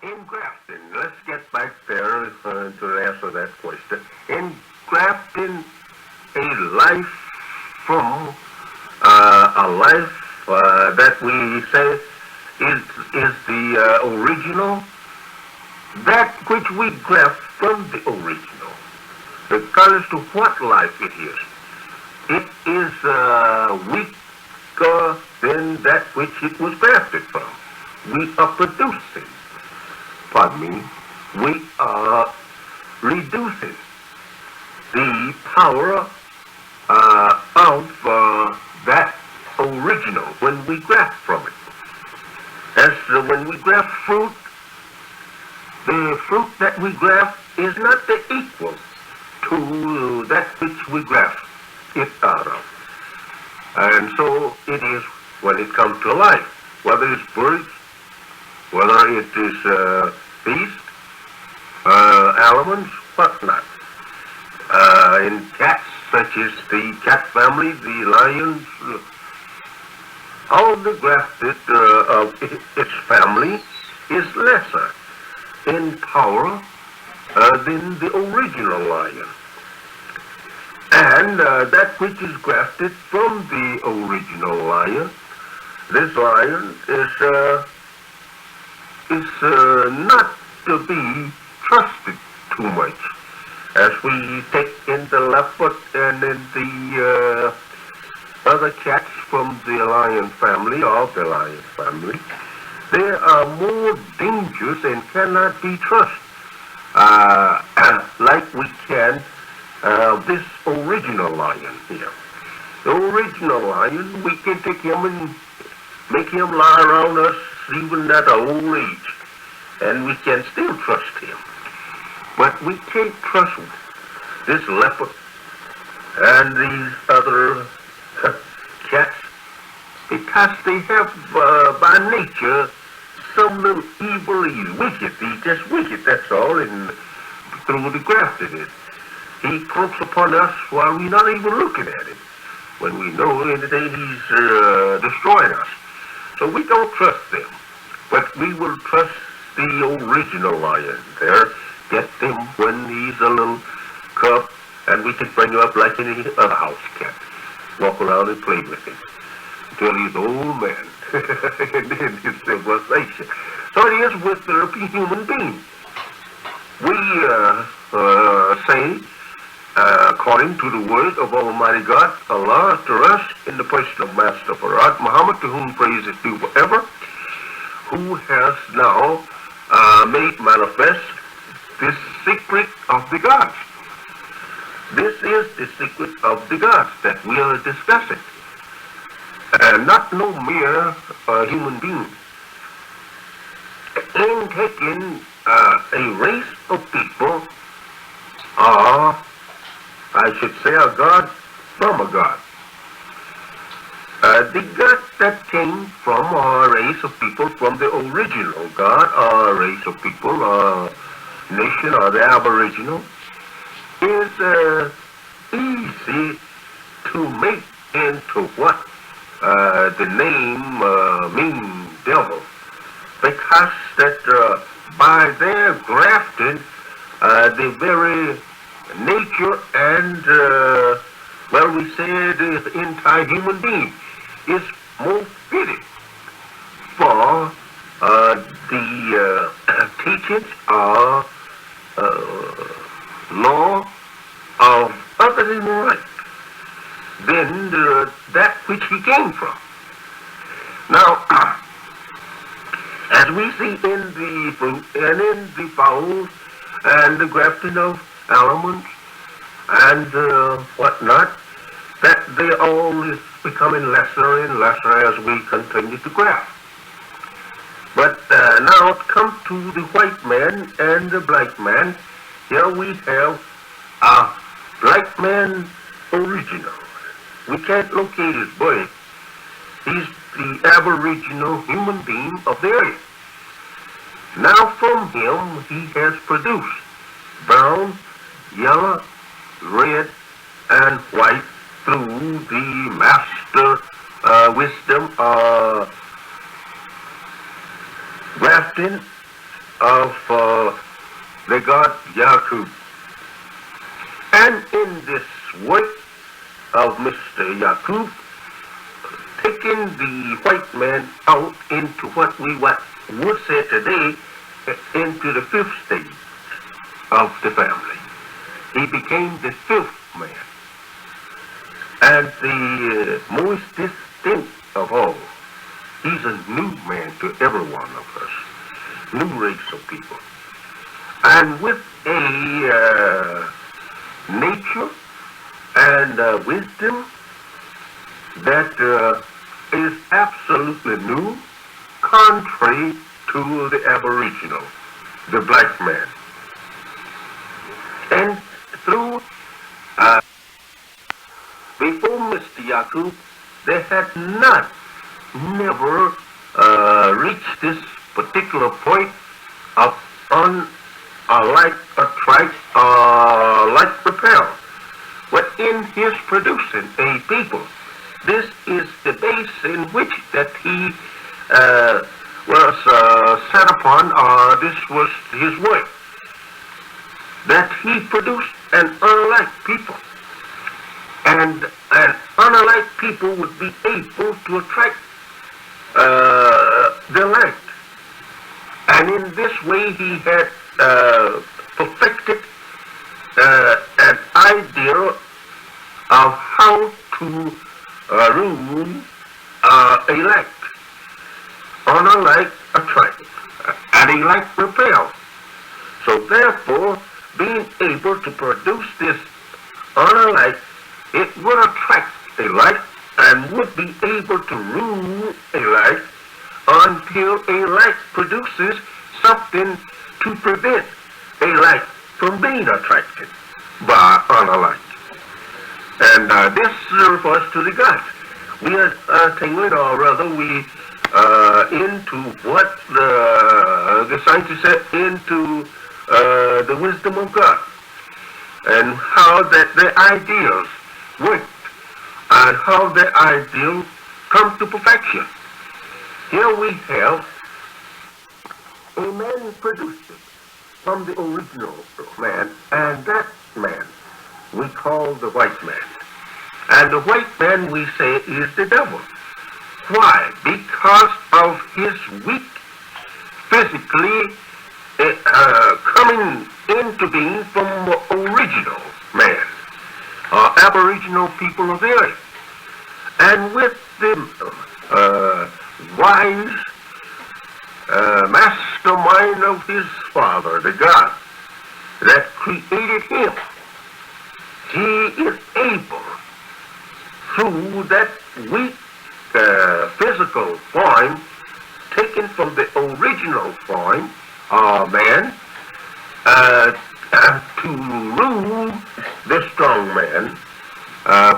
In grafting, let's get back there to answer that question. In grafting, a life from a life that we say is the original, that which we graft from the original, regardless to what life it is weaker than that which it was grafted from. We are producing, pardon me, we are reducing the power of that original when we graft from it. As when we graft fruit, the fruit that we graft is not the equal to that which we graft it out of. And so it is when it comes to life, whether it's birds, whether it is beasts, animals, whatnot. In cats, such as the cat family, the lions, all the grafted of its family is lesser in power than the original lion. And that which is grafted from the original lion, this lion is not to be trusted too much. As we take in the leopard and in the other cats from the lion family, or the lion family, they are more dangerous and cannot be trusted like we can this original lion here. The original lion, we can take him and make him lie around us even at an old age, and we can still trust him. But we can't trust this leopard and these other cats because they have by nature some little evil, wicked. He's just wicked, that's all, and through the grafted. He creeps upon us while we're not even looking at him, when we know in the day he's destroying us. So we don't trust them, but we will trust the original lion there. Get him when he's a little cub, and we can bring him up like any other house cat. Walk around and play with him until he's an old man in his civilization. So it is with the human being. We say, according to the word of Almighty God, Allah, to us, in the person of Master Farad Muhammad, to whom praise is due forever, who has now made manifest this secret of the gods. This is the secret of the gods that we are discussing. And not no mere human being. In taking a race of people, or I should say a god from a god. The God that came from a race of people from the original God, or a race of people, or nation, or the Aboriginal, is easy to make into what the name means, devil, because that by their grafting, the very nature and, well, we say the entire human being is more fitted for the teachings or law of other than right than that which he came from. Now, as we see in the fruit and in the fowls and the grafting of elements and whatnot, that they all is becoming lesser and lesser as we continue to graft. But now it comes to the white man and the black man. Here we have a black man original. We can't locate his birth. He's the aboriginal human being of the area. Now from him he has produced brown, yellow, red, and white through the master wisdom grafting of the god Yakub. And in this work of Mr. Yakub, taking the white man out into what we would say today, into the fifth stage of the family. He became the fifth man. And the most distinct of all, he's a new man to every one of us, new race of people. And with a nature and wisdom that is absolutely new, contrary to the aboriginal, the black man. And through, before Mr. Yakub, they had never reached this particular point of like attract, like repel. But in his producing a people, this is the base in which that he was set upon, this was his work, that he produced an unlike people. And an unlike people would be able to attract the like. And in this way he had perfected an idea of how to rule elect, unlike attract, and elect repel. So therefore, being able to produce this unlike, it would attract a like and would be able to rule a like until a like produces something to prevent a like from being attracted by unlike. And this refers to the gods. We are tailored, or rather we into what the scientists said, into the wisdom of God, and how that the ideals work, and how the ideal comes to perfection. Here we have a man produced from the original man, and that man we call the white man. And the white man, we say, is the devil. Why? Because of his weak, physically coming into being from the original man, aboriginal people of the earth. And with the wise mastermind of his father, the God that created him, he is able, through that weak physical form taken from the original form of man, to rule the strong man,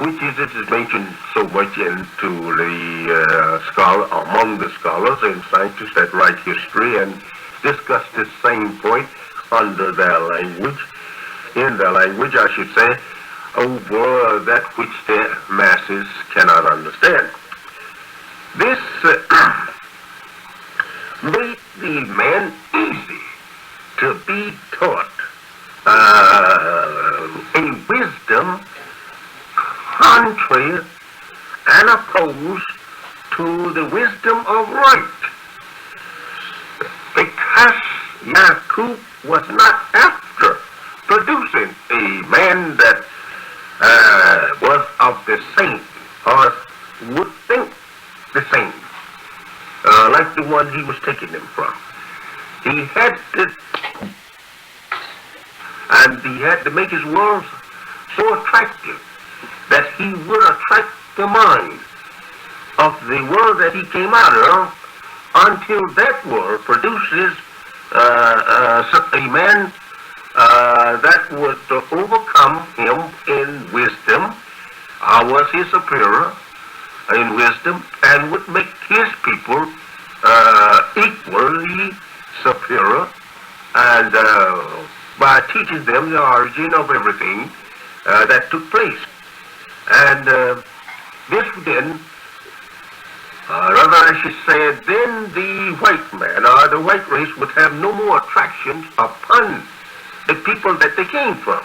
which is mentioned so much into the among the scholars and scientists that write history and discuss this same point under their language, in their language, I should say, over that which the masses cannot understand. This made the man easy to be taught a wisdom contrary and opposed to the wisdom of right. Because Yakub was not after producing a man that was of the same, or would think the same, like the one he was taking them from. He had to make his world so attractive that he would attract the mind of the world that he came out of, until that world produces a man that would overcome him in wisdom, was his superior in wisdom, and would make his people equally superior, and by teaching them the origin of everything that took place. And this then Rather, I should say, then the white man or the white race would have no more attractions upon the people that they came from.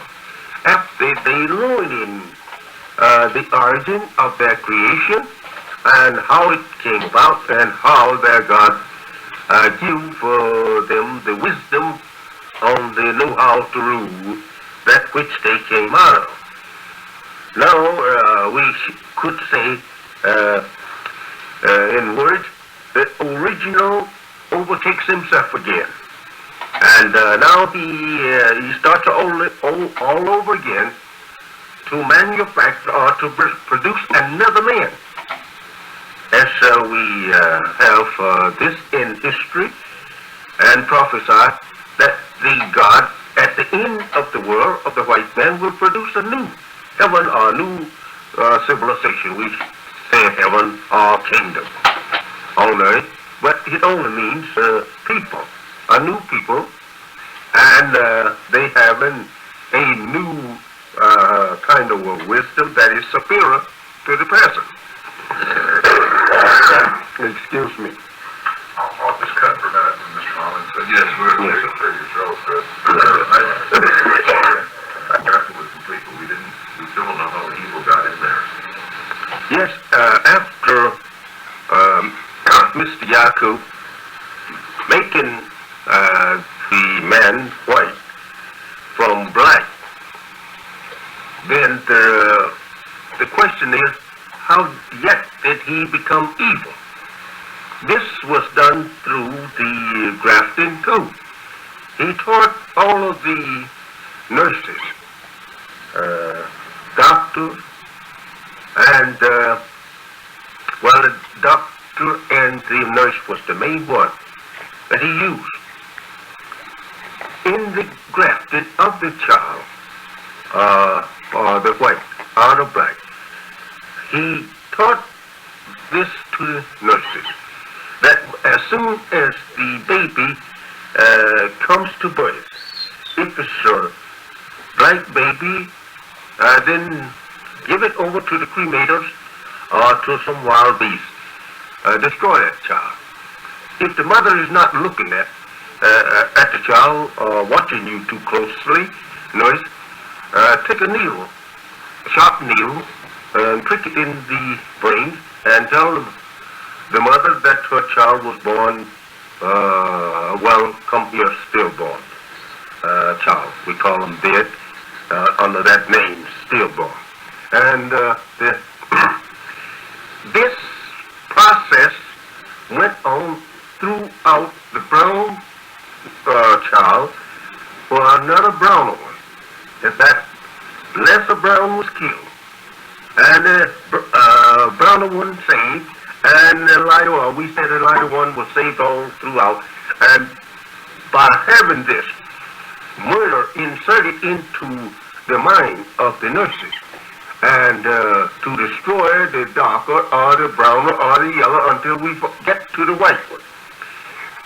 After they learn in the origin of their creation and how it came about and how their God give them the wisdom on the know-how to rule that which they came out of. Now, we could say in words, the original overtakes himself again. And now he starts all over again to manufacture or to produce another man. As we have this in history and prophesy that the God at the end of the world of the white man will produce a new heaven or new civilization. We say heaven or kingdom on earth, but it only means people, a new people, and they have a new kind of a wisdom that is superior to the present. Excuse me. I'll just cut for that, Mr. Collins. Yes, we're clear your throat. That graphic was complete, but we still don't know how the evil got in there. Yes, after Mr. Yakub making the man white from black, then the question is, how yet did he become evil? This was done through the grafting too. He taught all of the nurses, doctors, and well, the doctor and the nurse was the main one that he used in the grafting of the child, or the white, or the black. He taught this to the nurses, that as soon as the baby comes to birth, if it's a black baby, then give it over to the cremators or to some wild beast. Destroy that child. If the mother is not looking at the child or watching you too closely, nurse, take a needle, a sharp needle, and prick it in the brain and tell the mother that her child was born, well, come here, stillborn child. We call them dead under that name, stillborn. And this process went on throughout the brown child for another browner one. If that lesser brown was killed, and the browner one saved, and the lighter one, we said the lighter one was saved all throughout. And by having this murder inserted into the mind of the nurses, and to destroy the darker or the browner or the yellow until we get to the white one.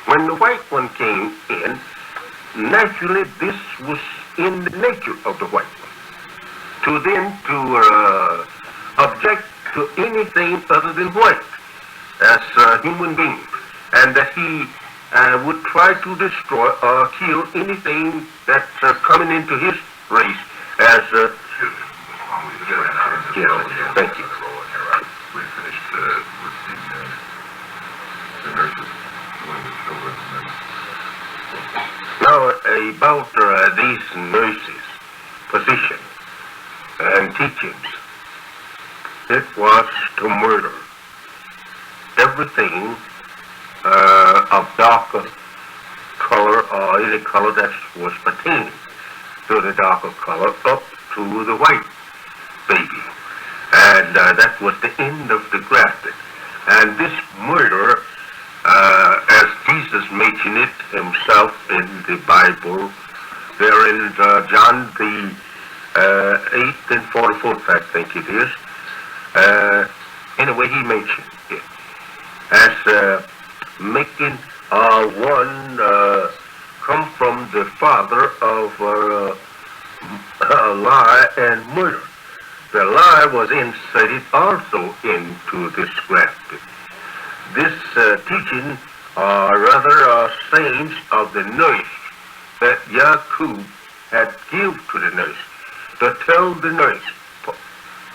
When the white one came in, naturally this was in the nature of the white one. To object to anything other than white as human beings, and that he would try to destroy or kill anything that's coming into his race as yes, thank you. We finished with the nurses. Now, about these nurses' position and teachings, it was to murder everything of darker color or any color that was pertaining to the darker color up to the white baby. And that was the end of the grafting. And this murder, as Jesus mentioned it himself in the Bible, there in John the 8th and 44th, I think it is. Anyway, he mentioned it as making one come from the father of lie and murder. The lie was inserted also into this grafting. this teaching, or rather sayings of the nurse that Yakub had given to the nurse, to tell the nurse,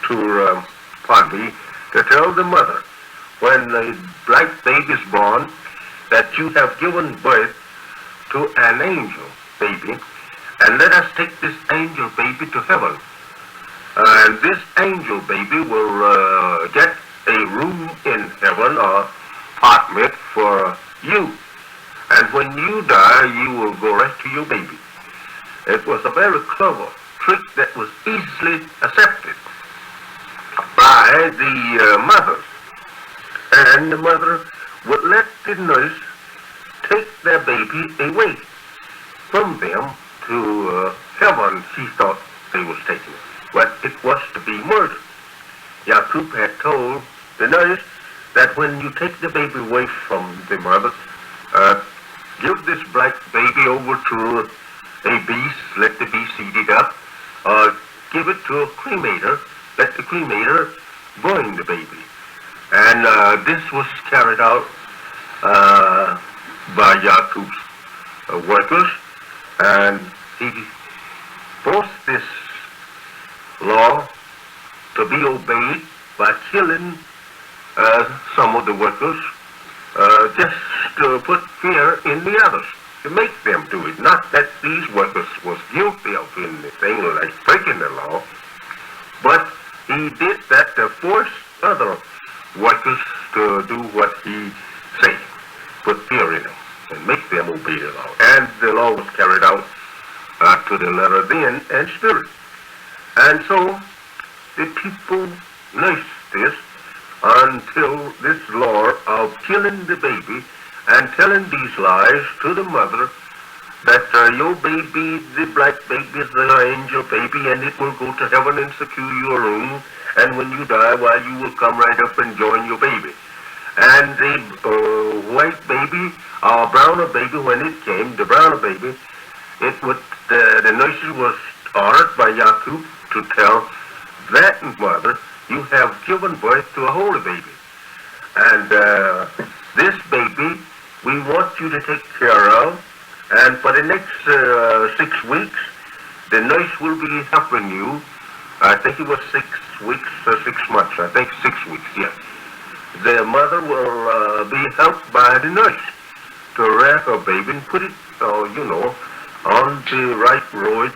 to tell the mother, when the black baby is born, that you have given birth to an angel baby, and let us take this angel baby to heaven. And this angel baby will get a room in heaven or apartment for you. And when you die, you will go right to your baby. It was a very clever trick that was easily accepted by the mother. And the mother would let the nurse take their baby away from them to heaven, she thought they was taking it. But it was to be murdered. Yakub had told the nurse that when you take the baby away from the mother, give this black baby over to a beast, let the beast eat it up, or give it to a cremator, let the cremator burn the baby. And this was carried out by Yakub's workers, and he forced this law to be obeyed by killing some of the workers, just to put fear in the others, to make them do it. Not that these workers was guilty of anything like breaking the law, but he did that to force other workers to do what he said, put fear in them, and make them obey the law. And the law was carried out to the letter then and spirit. And so the people nursed this until this law of killing the baby and telling these lies to the mother that your baby, the black baby, is the angel baby, and it will go to heaven and secure your room, and when you die, why, you will come right up and join your baby. And the white baby, or browner baby, when it came, the browner baby, it would, the nurses was ordered by Yakub to tell that mother, you have given birth to a holy baby. And this baby, we want you to take care of. And for the next 6 weeks, the nurse will be helping you. I think it was 6 weeks or 6 months. I think 6 weeks, yes. The mother will be helped by the nurse to wrap her baby and put it, on the right road,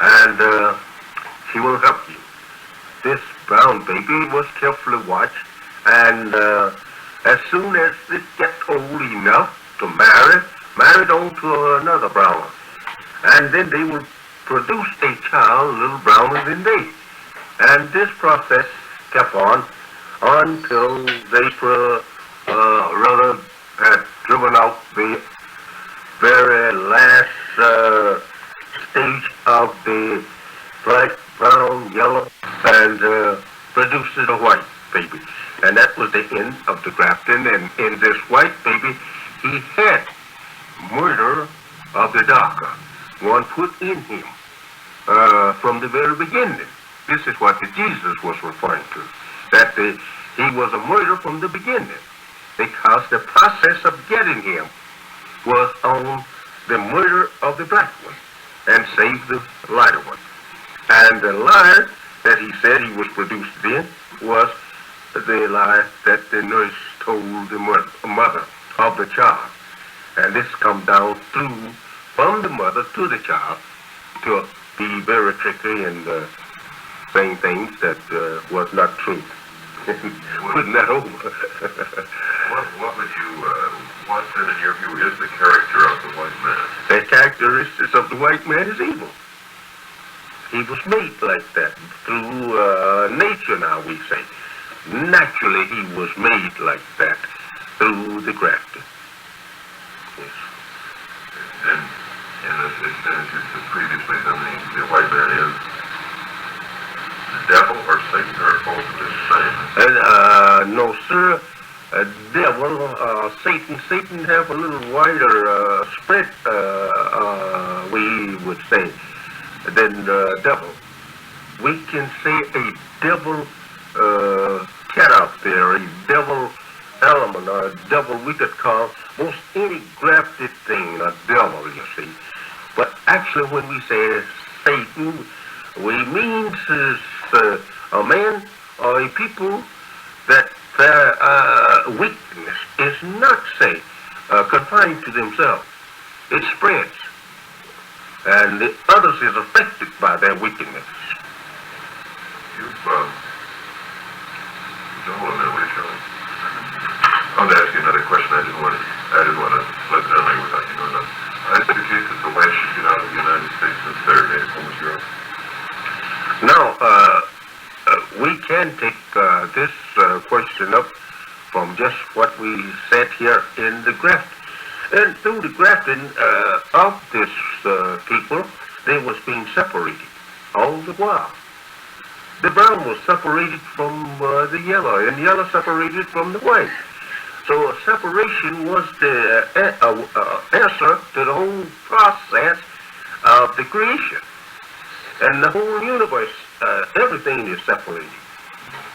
and she will help you. This brown baby was carefully watched, and as soon as it gets old enough to married on to another browner. And then they will produce a child a little browner than they. And this process kept on until they rather had driven out the very last stage of the black, brown, yellow, and produced a white baby. And that was the end of the grafting. And in this white baby, he had murder of the darker one put in him from the very beginning. This is what Jesus was referring to, that he was a murderer from the beginning, because the process of getting him was on the murder of the black one and saved the lighter one. And the lie that he said he was produced in was the lie that the nurse told the mother of the child. And this comes down through from the mother to the child to be very tricky and saying things that was not true. Putting that over. What would you, what then in your view is the character of the white man? The characteristics of the white man is evil. He was made like that through nature, now we say. Naturally, he was made like that through the grafting. Yes. And as you said previously, the white man is the devil or Satan, or both of the same? No, sir. Devil, Satan. Satan have a little wider spread, we would say, than the devil. We can say a devil cat out there, a devil element or devil, we could call most any grafted thing a devil, you see. But actually when we say Satan, we mean a man or a people that their weakness is not, say, confined to themselves. It spreads. And the others is affected by their wickedness. I want to ask you another question. I didn't want to let it on without you knowing that. Is it the case that the whites should get out of the United States and serenade almost Europe? Now, we can take this question up from just what we said here in the grafting. And through the grafting of this people, they was being separated all the while. The brown was separated from the yellow, and yellow separated from the white. So separation was the answer to the whole process of the creation. And the whole universe, everything is separated.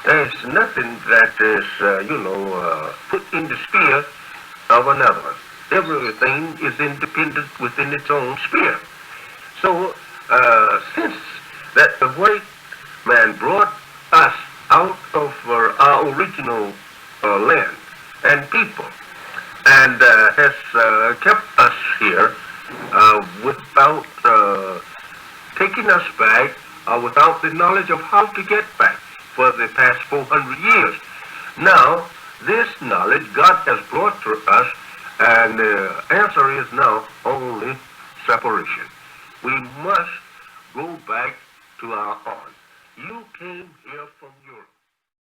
There's nothing that is, put in the sphere of another. Everything is independent within its own sphere. So, since that the white man brought us out of our original land and people, and has kept us here without taking us back, without the knowledge of how to get back for the past 400 years. Now, this knowledge God has brought to us, and the answer is now only separation. We must go back to our own. You came here from